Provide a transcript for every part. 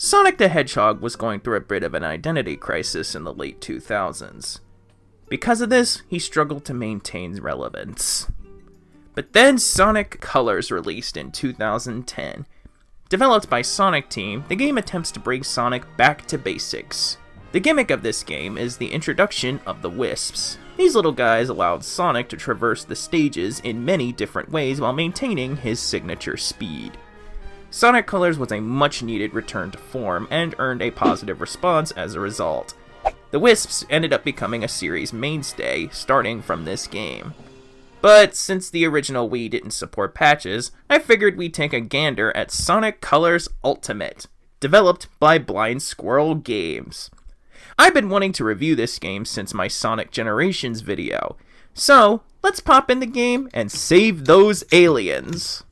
Sonic the Hedgehog was going through a bit of an identity crisis in the late 2000s. Because of this, he struggled to maintain relevance. But then Sonic Colors released in 2010. Developed by Sonic Team, the game attempts to bring Sonic back to basics. The gimmick of this game is the introduction of the Wisps. These little guys allowed Sonic to traverse the stages in many different ways while maintaining his signature speed. Sonic Colors was a much-needed return to form and earned a positive response as a result. The Wisps ended up becoming a series mainstay starting from this game. But since the original Wii didn't support patches, I figured we'd take a gander at Sonic Colors Ultimate, developed by Blind Squirrel Games. I've been wanting to review this game since my Sonic Generations video, so let's pop in the game and save those aliens!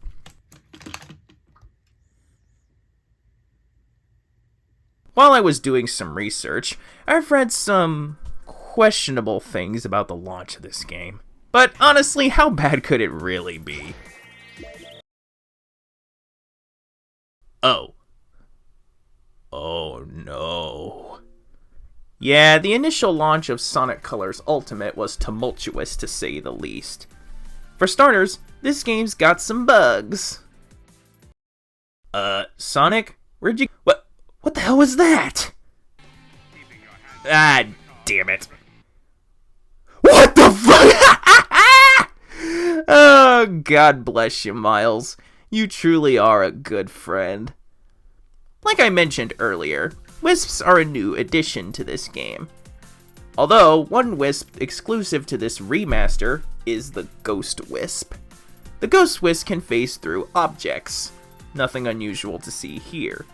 While I was doing some research, I've read some questionable things about the launch of this game. But honestly, how bad could it really be? Oh no. Yeah, the initial launch of Sonic Colors Ultimate was tumultuous to say the least. For starters, this game's got some bugs. Sonic? Where'd you... What the hell was that? Ah, damn it. What the fuck? Oh, God bless you, Miles. You truly are a good friend. Like I mentioned earlier, Wisps are a new addition to this game. Although, one Wisp exclusive to this remaster is the Ghost Wisp. The Ghost Wisp can phase through objects. Nothing unusual to see here.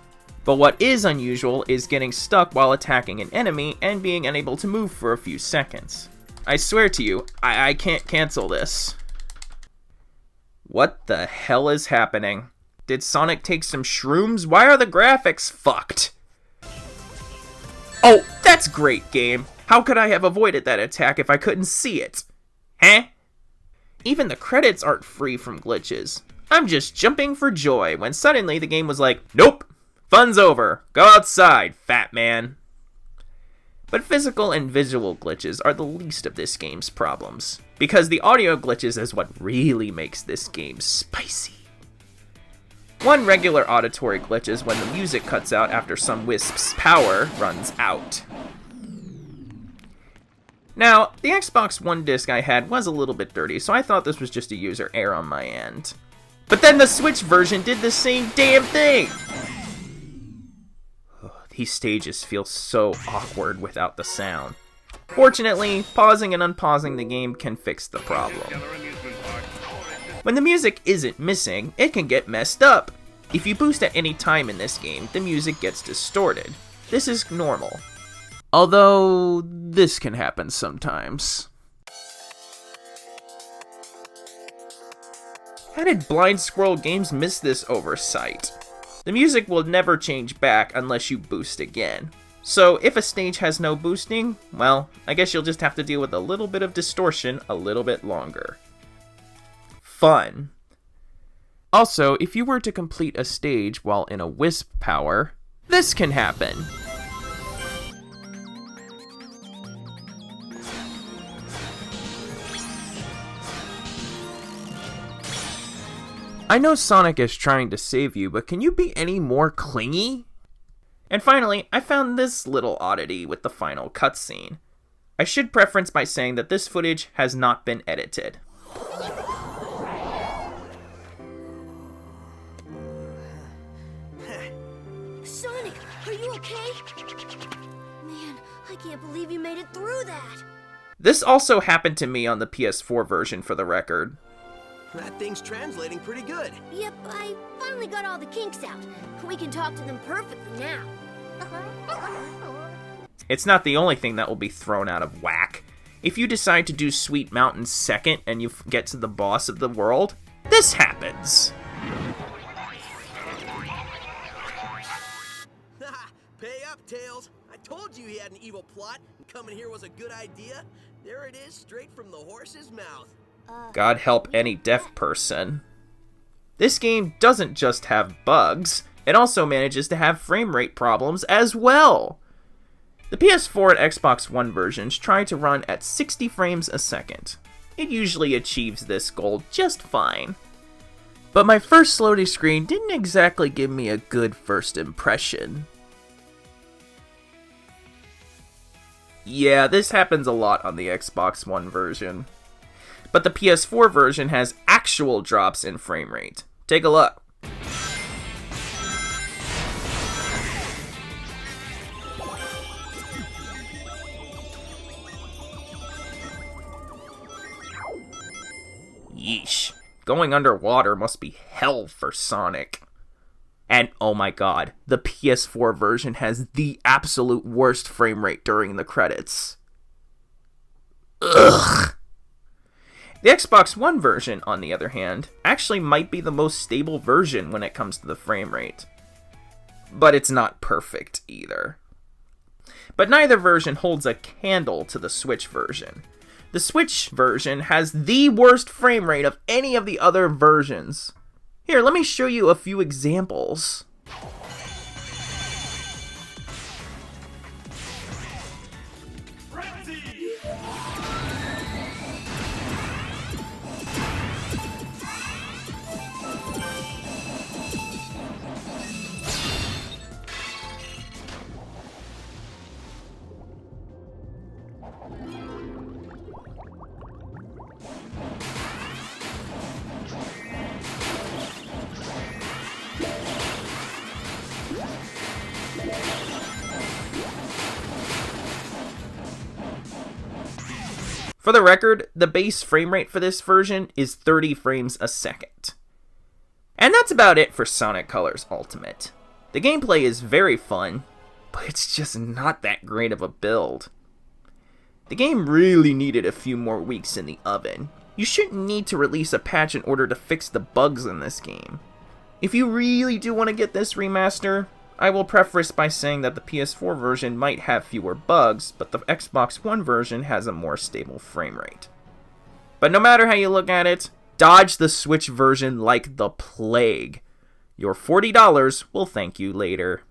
But what is unusual is getting stuck while attacking an enemy and being unable to move for a few seconds. I swear to you, I can't cancel this. What the hell is happening? Did Sonic take some shrooms? Why are the graphics fucked? Oh, that's great, game. How could I have avoided that attack if I couldn't see it? Huh? Even the credits aren't free from glitches. I'm just jumping for joy when suddenly the game was like, nope, fun's over. Go outside, fat man. But physical and visual glitches are the least of this game's problems, because the audio glitches is what really makes this game spicy. One regular auditory glitch is when the music cuts out after some Wisp's power runs out. Now, the Xbox One disc I had was a little bit dirty, so I thought this was just a user error on my end. But then the Switch version did the same damn thing! These stages feel so awkward without the sound. Fortunately, pausing and unpausing the game can fix the problem. When the music isn't missing, it can get messed up. If you boost at any time in this game, the music gets distorted. This is normal. Although, this can happen sometimes. How did Blind Squirrel Games miss this oversight? The music will never change back unless you boost again. So if a stage has no boosting, well, I guess you'll just have to deal with a little bit of distortion a little bit longer. Fun. Also, if you were to complete a stage while in a Wisp power, this can happen. I know Sonic is trying to save you, but can you be any more clingy? And finally, I found this little oddity with the final cutscene. I should preference by saying that this footage has not been edited. Sonic, are you okay? Man, I can't believe you made it through that. This also happened to me on the PS4 version, for the record. That thing's translating pretty good. Yep, I finally got all the kinks out. We can talk to them perfectly now. It's not the only thing that will be thrown out of whack. If you decide to do Sweet Mountain second and you get to the boss of the world, this happens. Pay up, Tails. I told you he had an evil plot, and coming here was a good idea. There it is, straight from the horse's mouth. God help any deaf person. This game doesn't just have bugs, It also manages to have frame rate problems as well. The PS4 and Xbox One versions try to run at 60 frames a second. It usually achieves this goal just fine. But my first loading screen didn't exactly give me a good first impression. Yeah, this happens a lot on the Xbox One version. But the PS4 version has actual drops in frame rate. Take a look. Yeesh. Going underwater must be hell for Sonic. And oh my god, the PS4 version has the absolute worst frame rate during the credits. Ugh. The Xbox One version, on the other hand, actually might be the most stable version when it comes to the frame rate. But it's not perfect either. But neither version holds a candle to the Switch version. The Switch version has the worst frame rate of any of the other versions. Here, let me show you a few examples. For the record, the base frame rate for this version is 30 frames a second. And that's about it for Sonic Colors Ultimate. The gameplay is very fun, but it's just not that great of a build. The game really needed a few more weeks in the oven. You shouldn't need to release a patch in order to fix the bugs in this game. If you really do want to get this remaster, I will preface by saying that the PS4 version might have fewer bugs, but the Xbox One version has a more stable frame rate. But no matter how you look at it, dodge the Switch version like the plague. Your $40 will thank you later.